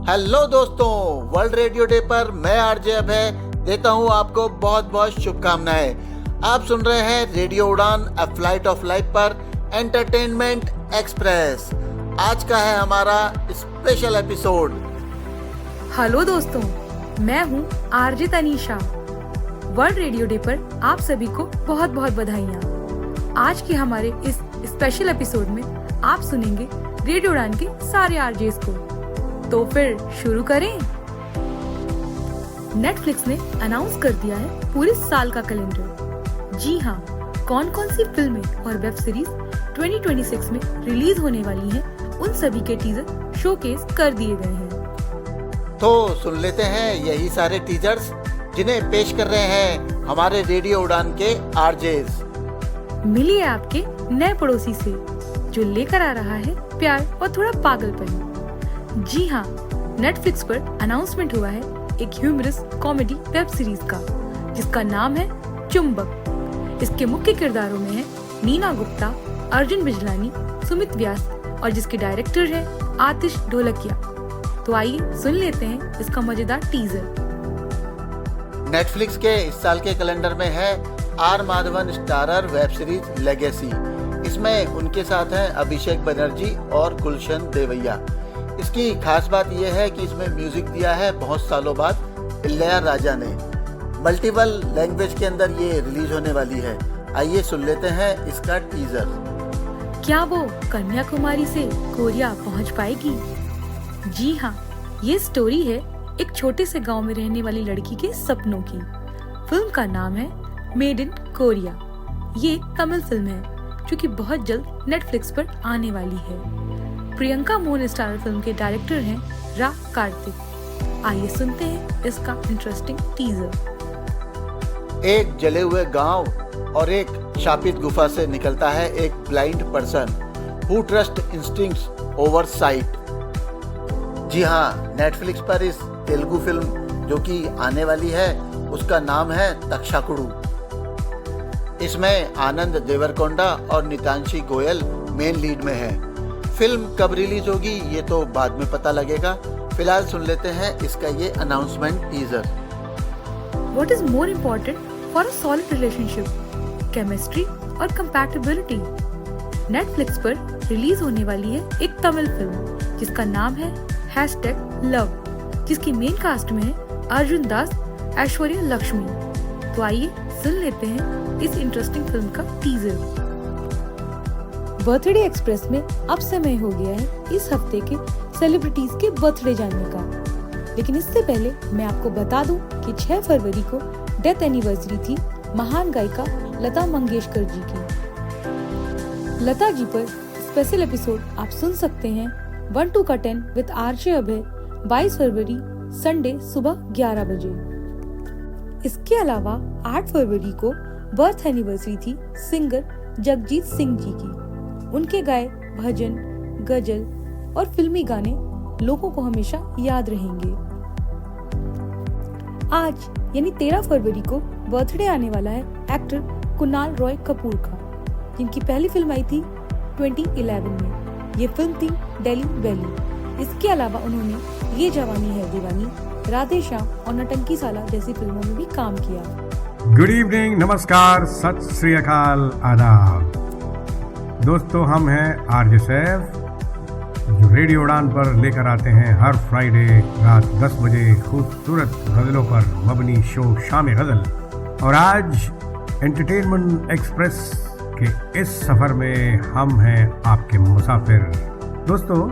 Hello दोस्तों, world radio day पर मैं आरजे अभय देता हूं आपको बहुत बहुत शुभकामनाएं। आप सुन रहे हैं रेडियो उड़ान अ फ्लाइट ऑफ लाइफ पर एंटरटेनमेंट एक्सप्रेस। आज का है हमारा स्पेशल एपिसोड। हेलो दोस्तों, मैं हूं RJ Tanisha. World radio day पर आप सभी को बहुत बहुत बधाइयाँ। आज के हमारे इस स्पेशल एपिसोड में आप सुनेंगे रेडियो उड़ान के सारे आरजेस को। तो फिर शुरू करें। नेटफ्लिक्स ने अनाउंस कर दिया है पूरे साल का कैलेंडर। जी हाँ, कौन कौन सी फिल्में और वेब सीरीज 2026 में रिलीज होने वाली हैं, उन सभी के टीजर शोकेस कर दिए गए हैं। तो सुन लेते हैं यही सारे टीजर्स जिन्हें पेश कर रहे हैं हमारे रेडियो उड़ान के आरजेस। मिलिए आपके नए पड़ोसी से जो लेकर आ रहा है प्यार और थोड़ा पागलपन। जी हाँ, नेटफ्लिक्स पर अनाउंसमेंट हुआ है एक ह्यूमरस कॉमेडी वेब सीरीज का जिसका नाम है चुंबक। इसके मुख्य किरदारों में है नीना गुप्ता, अर्जुन बिजलानी, सुमित व्यास और जिसके डायरेक्टर है आतिश ढोलकिया। तो आइए सुन लेते हैं इसका मजेदार टीजर। नेटफ्लिक्स के इस साल के कैलेंडर में है R Madhavan starrer web series legacy. इसमें उनके साथ हैं अभिषेक बनर्जी और गुलशन देवैया। इसकी खास बात यह है कि इसमें म्यूजिक दिया है बहुत सालों बाद इलैयाराजा ने। मल्टीपल लैंग्वेज के अंदर ये रिलीज होने वाली है। आइए सुन लेते हैं इसका टीजर। क्या वो कन्याकुमारी से कोरिया पहुंच पाएगी? जी हाँ, ये स्टोरी है एक छोटे से गांव में रहने वाली लड़की के सपनों की। फिल्म का नाम है मेड इन कोरिया। ये तमिल फिल्म है जो कि बहुत जल्द नेटफ्लिक्स पर आने वाली है। प्रियंका मोहन स्टारर फिल्म के डायरेक्टर हैं रा कार्तिक। आइए सुनते हैं इसका इंटरेस्टिंग टीजर। एक जले हुए गांव और एक शापित गुफा से निकलता है एक blind person who trust instincts over sight. जी हाँ, नेटफ्लिक्स पर इस तेलुगु फिल्म जो कि आने वाली है उसका नाम है तक्षाकुडू। इसमें आनंद देवरकोंडा और नितांशी गोयल मेन लीड में है। फिल्म कब रिलीज होगी ये तो बाद में पता लगेगा। फिलहाल सुन लेते हैं इसका ये announcement teaser. What is more important for a solid relationship? Chemistry और compatibility? नेटफ्लिक्स पर रिलीज होने वाली है एक तमिल फिल्म जिसका नाम है #लव, जिसकी मेन कास्ट में है अर्जुन दास, ऐश्वर्या लक्ष्मी। तो आइए सुन लेते हैं इस इंटरेस्टिंग फिल्म का टीजर। बर्थडे एक्सप्रेस में अब समय हो गया है इस हफ्ते के सेलिब्रिटीज के बर्थडे जानने का। लेकिन इससे पहले मैं आपको बता दूं कि 6 फरवरी को डेथ एनिवर्सरी थी महान गायिका लता मंगेशकर जी की। लता जी पर स्पेशल एपिसोड आप सुन सकते हैं 1 to 10 with RJ Abhay 22 February Sunday सुबह 11 बजे। इसके अलावा 8 फरवरी को बर्थ एनिवर्सरी थी सिंगर जगजीत सिंह जी की। उनके गाए भजन, गजल और फिल्मी गाने लोगों को हमेशा याद रहेंगे। आज यानी 13 फरवरी को बर्थडे आने वाला है एक्टर कुणाल रॉय कपूर का, जिनकी पहली फिल्म आई थी 2011 में। ये फिल्म थी दिल्ली वैली। इसके अलावा उन्होंने ये जवानी है दीवानी, राधे श्याम और नटंकी साला जैसी फिल्मों में भी काम किया। गुड इवनिंग, नमस्कार, सत श्री अकाल, आदाब। दोस्तों, हम हैं आरजे सैफ जो रेडियो उड़ान पर लेकर आते हैं हर फ्राइडे रात 10 बजे खूबसूरत गजलों पर मबनी शो शाम गजल। और आज एंटरटेनमेंट एक्सप्रेस के इस सफर में हम हैं आपके मुसाफिर। दोस्तों,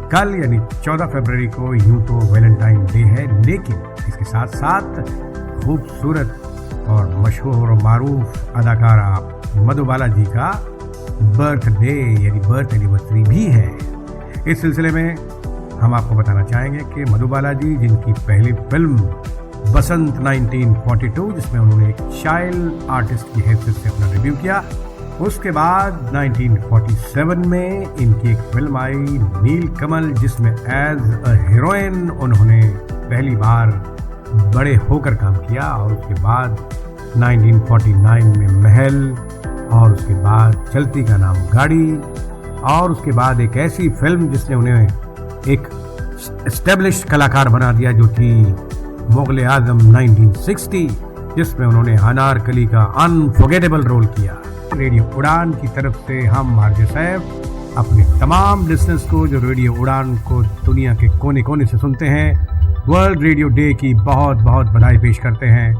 कल यानी 14 फरवरी को यूं तो वैलेंटाइन डे है, लेकिन इसके साथ साथ खूबसूरत और मशहूर और मारूफ अदाकारा मधुबाला जी का बर्थडे यानी बर्थ एनिवर्सरी भी है। इस सिलसिले में हम आपको बताना चाहेंगे कि मधुबाला जी, जिनकी पहली फिल्म बसंत 1942 जिसमें उन्होंने एक चाइल्ड आर्टिस्ट की हैसियत से अपना डेब्यू किया, उसके बाद 1947 में इनकी एक फिल्म आई नील कमल जिसमें एज अ हीरोइन उन्होंने पहली बार बड़े होकर काम किया। और उसके बाद 1949 में महल, और उसके बाद चलती का नाम गाड़ी, और उसके बाद एक ऐसी फिल्म जिसने उन्हें एक एस्टेब्लिश्ड कलाकार बना दिया, जो थी मुगल आजम 1960, जिसमें उन्होंने अनारकली का अनफॉरगेटेबल रोल किया। रेडियो उड़ान की तरफ से हम आरजे साहब अपने तमाम लिसनर्स को जो रेडियो उड़ान को दुनिया के कोने कोने से सुनते हैं, वर्ल्ड रेडियो डे की बहुत बहुत बधाई पेश करते हैं।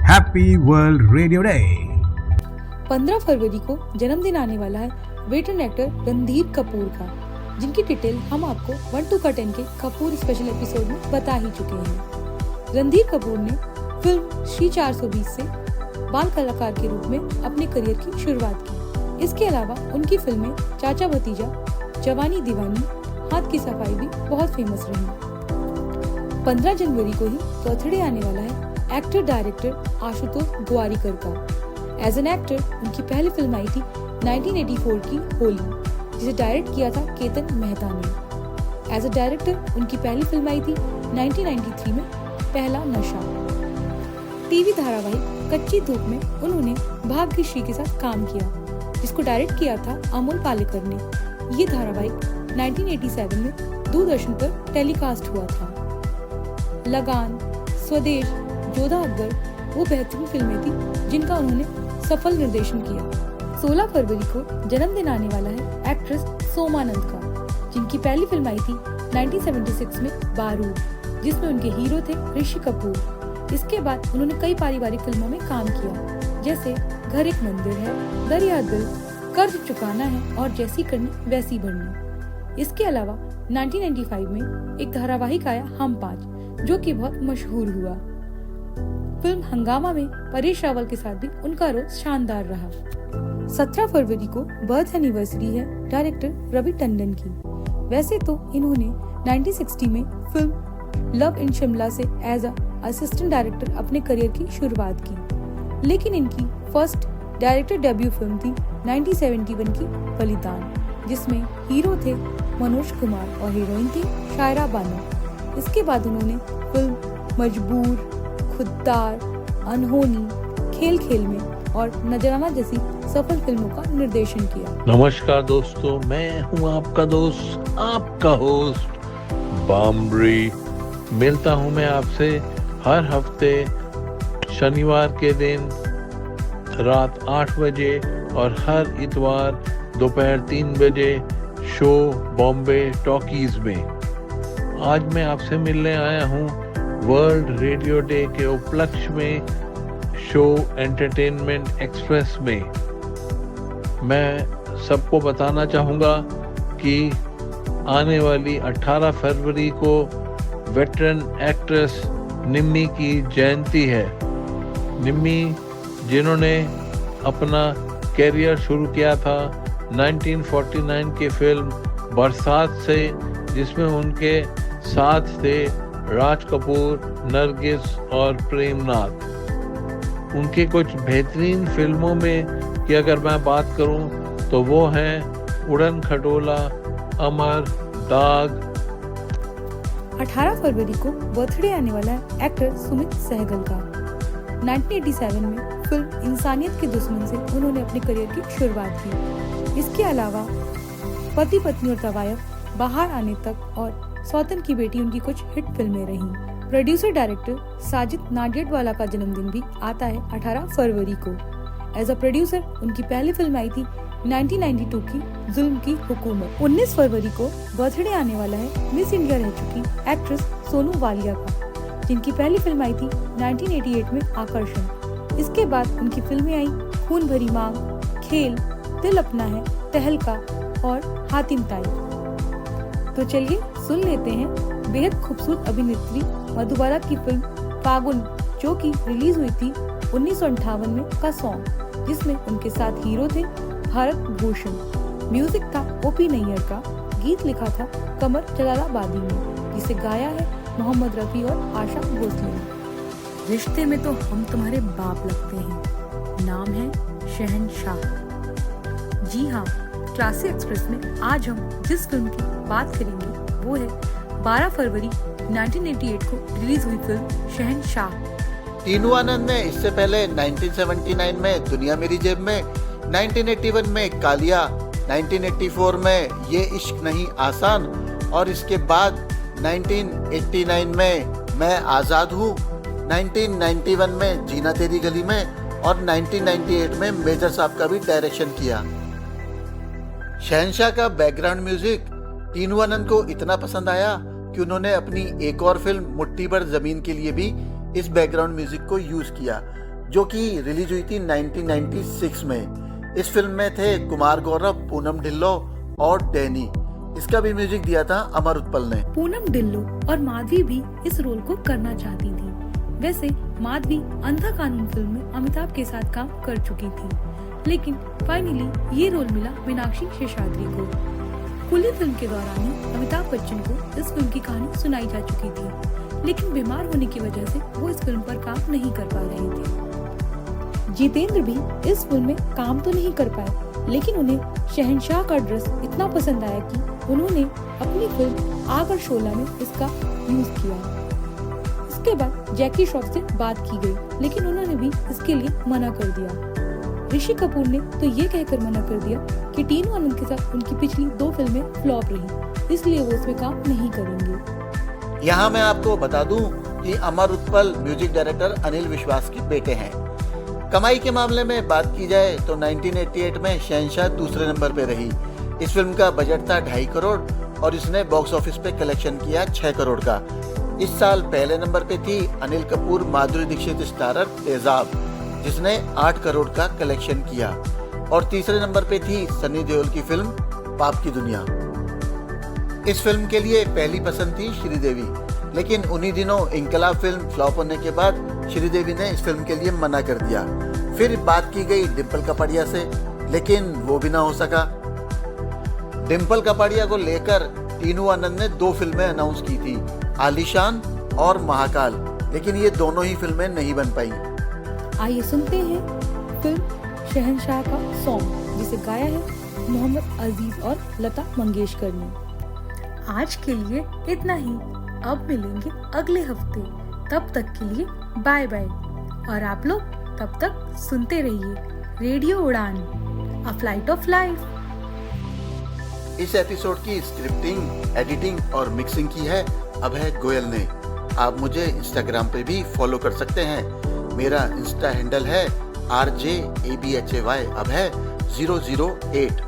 Happy world radio day. 15 फरवरी को जन्मदिन आने वाला है वेटरन एक्टर रणधीर कपूर का, जिनकी डिटेल हम आपको 1 to 10 के कपूर स्पेशल एपिसोड में बता ही चुके हैं। रणधीर कपूर ने फिल्म श्री 420 से बाल कलाकार के रूप में अपने करियर की शुरुआत की। इसके अलावा उनकी फिल्में चाचा भतीजा, जवानी दीवानी, हाथ की सफाई भी बहुत फेमस रही। 15 जनवरी को ही बर्थडे आने वाला है एक्टर डायरेक्टर आशुतोष गोवारिकर का। एज एन एक्टर उनकी पहली फिल्म आई थी 1984 की होली, जिसे डायरेक्ट किया था केतन मेहता ने। एज ए डायरेक्टर उनकी पहली फिल्म आई थी 1993 में पहला नशा। टीवी धारावाहिक कच्ची धूप में उन्होंने भाग्यश्री के साथ काम किया, जिसको डायरेक्ट किया था अमोल पालेकर ने। ये धारावाहिक 1987 में दूरदर्शन पर टेलीकास्ट हुआ था। लगान, स्वदेश, जोधा अकबर वो बेहतरीन फिल्में थी जिनका उन्होंने सफल निर्देशन किया। 16 फरवरी को जन्मदिन आने वाला है एक्ट्रेस सोमानंद का, जिनकी पहली फिल्म आई थी 1976 में बारूद, जिसमें उनके हीरो थे ऋषि कपूर। इसके बाद उन्होंने कई पारिवारिक फिल्मों में काम किया, जैसे घर एक मंदिर है, दरिया दिल, कर्ज चुकाना है और जैसी करनी वैसी बढ़नी। इसके अलावा 1995 में एक धारावाहिक आया हम 5, जो कि बहुत मशहूर हुआ। फिल्म हंगामा में परेश रावल के साथ भी उनका रोल शानदार रहा। 17 फरवरी को बर्थ एनिवर्सरी है डायरेक्टर रवि टंडन की। वैसे तो इन्होंने 1960 में फिल्म लव इन शिमला से एज अ असिस्टेंट डायरेक्टर अपने करियर की शुरुआत की, लेकिन इनकी फर्स्ट डायरेक्टर डेब्यू फिल्म थी 1971 की बलिदान, जिसमें हीरो थे मनोज कुमार और हीरोइन थी शायरा बानो। इसके बाद उन्होंने फिल्म मजबूर, खुददार, अनहोनी, खेल खेल में और नजराना जैसी सफल फिल्मों का निर्देशन किया। नमस्कार दोस्तों, मैं हूं आपका दोस्त, आपका होस्ट बामरी। मिलता हूं मैं आपसे हर हफ्ते शनिवार के दिन रात 8 बजे और हर इतवार दोपहर 3 बजे शो बॉम्बे टॉकीज में। आज मैं आपसे मिलने आया हूं वर्ल्ड रेडियो डे के उपलक्ष्य में शो एंटरटेनमेंट एक्सप्रेस में। मैं सबको बताना चाहूँगा कि आने वाली 18 फरवरी को वेटरन एक्ट्रेस निम्मी की जयंती है। निम्मी जिन्होंने अपना कैरियर शुरू किया था 1949 की फिल्म बरसात से, जिसमें उनके साथ थे राज कपूर, नरगिस और प्रेमनाथ। उनके कुछ बेहतरीन फिल्मों में की अगर मैं बात करूं तो वो हैं उड़न खटोला, अमर, दाग। 18 फरवरी को बर्थडे आने वाला है एक्टर सुमित सहगल का। 1987 में फिल्म इंसानियत के दुश्मन से उन्होंने अपने करियर की शुरुआत की। इसके अलावा पति पत्नी और तवायफ, बाहर आने तक और सौतन की बेटी उनकी कुछ हिट फिल्में रहीं। प्रोड्यूसर डायरेक्टर साजिद नाडियाडवाला का जन्मदिन भी आता है 18 फरवरी को। एज अ प्रोड्यूसर उनकी पहली फिल्म आई थी 1992 की जुल्म की हुकूमत। 19 फरवरी को बर्थडे आने वाला है मिस इंडिया रह चुकी एक्ट्रेस सोनू वालिया का, जिनकी पहली फिल्म आई थी 1988 में आकर्षण। इसके बाद उनकी फिल्में आई खून भरी मांग, खेल, दिल अपना है, तहलका और हातिम ताई। तो चलिए सुन लेते हैं बेहद खूबसूरत अभिनेत्री मधुबाला की फिल्म फागुन, जो कि रिलीज हुई थी 1958 में का सॉन्ग, जिसमें उनके साथ हीरो थे भारत भूषण। म्यूजिक था ओपी नैयर का, गीत लिखा था कमर जलालाबादी ने, जिसे गाया है मोहम्मद रफी और आशा भोसले ने। रिश्ते में तो हम तुम्हारे बाप लगते हैं, नाम है शहनशाह। जी हाँ, क्लासी एक्सप्रेस में आज हम जिस फिल्म की बात करेंगे वो है 12 फरवरी 1988 को रिलीज हुई फिल्म शहनशाह। टीनू आनंद ने इससे पहले 1979 में दुनिया मेरी जेब में, 1981 में कालिया, 1984 में ये इश्क नहीं आसान और इसके बाद 1989 में मैं आज़ाद हूँ, 1991 में जीना तेरी गली में और 1998 में मेजर साहब का भी डायरेक्शन किया। शहंशाह का बैकग्राउंड म्यूजिक टीनू आनंद को इतना पसंद आया कि उन्होंने अपनी एक और फिल्म मुट्ठी भर जमीन के लिए भी इस बैकग्राउंड म्यूजिक को यूज किया, जो कि रिलीज हुई थी 1996 में। इस फिल्म में थे कुमार गौरव, पूनम ढिल्लो और डैनी। इसका भी म्यूजिक दिया था अमर उत्पल ने। पूनम ढिल्लो और माधवी भी इस रोल को करना चाहती थी। वैसे माधवी अंधा कानून फिल्म में अमिताभ के साथ काम कर चुकी थी, लेकिन फाइनली ये रोल मिला मीनाक्षी शेषाद्री को। कुली फिल्म के दौरान ही अमिताभ बच्चन को इस फिल्म की कहानी सुनाई जा चुकी थी, लेकिन बीमार होने की वजह से वो इस फिल्म पर काम नहीं कर पा रहे थे। जितेंद्र भी इस फिल्म में काम तो नहीं कर पाए, लेकिन उन्हें शहंशाह का ड्रेस इतना पसंद आया कि उन्होंने अपनी फिल्म आग और शोला में इसका यूज किया। इसके बाद जैकी श्रॉफ से बात की गई, लेकिन उन्होंने भी इसके लिए मना कर दिया। ऋषि कपूर ने तो ये कहकर मना कर दिया कि टीनू आनंद के साथ उनकी पिछली 2 फिल्में फ्लॉप रही, इसलिए वो इसमें काम नहीं करेंगे। यहाँ मैं आपको बता दूं कि अमर उत्पल म्यूजिक डायरेक्टर अनिल विश्वास के बेटे हैं। कमाई के मामले में बात की जाए तो 1988 में शहंशाह दूसरे नंबर पे रही। इस फिल्म का बजट था 2.5 करोड़ और इसने बॉक्स ऑफिस पे कलेक्शन किया 6 करोड़ का। इस साल पहले नंबर पे थी अनिल कपूर माधुरी दीक्षित स्टारर तेजाब, जिसने 8 करोड़ का कलेक्शन किया, और तीसरे नंबर पे थी सनी देओल की फिल्म पाप की दुनिया। इस फिल्म के लिए पहली पसंद थी श्रीदेवी, लेकिन उन्हीं दिनों इंकलाब फिल्म फ्लॉप होने के बाद श्रीदेवी ने इस फिल्म के लिए मना कर दिया। फिर बात की गई डिम्पल कपाड़िया से, लेकिन वो भी ना हो सका। डिम्पल कपाड़िया को लेकर टीनू आनंद ने 2 फिल्में अनाउंस की थी, आलीशान और महाकाल, लेकिन ये दोनों ही फिल्में नहीं बन पाई। आइए सुनते हैं फिल्म शहंशाह का सॉन्ग, जिसे गाया है मोहम्मद अजीज और लता मंगेशकर ने। आज के लिए इतना ही, अब मिलेंगे अगले हफ्ते। तब तक के लिए बाय बाय, और आप लोग तब तक सुनते रहिए रेडियो उड़ान, अ फ्लाइट ऑफ लाइफ। इस एपिसोड की स्क्रिप्टिंग, एडिटिंग और मिक्सिंग की है अभय गोयल ने। आप मुझे इंस्टाग्राम पे भी फॉलो कर सकते हैं। मेरा इंस्टा हैंडल है RJABHAY अभय 008।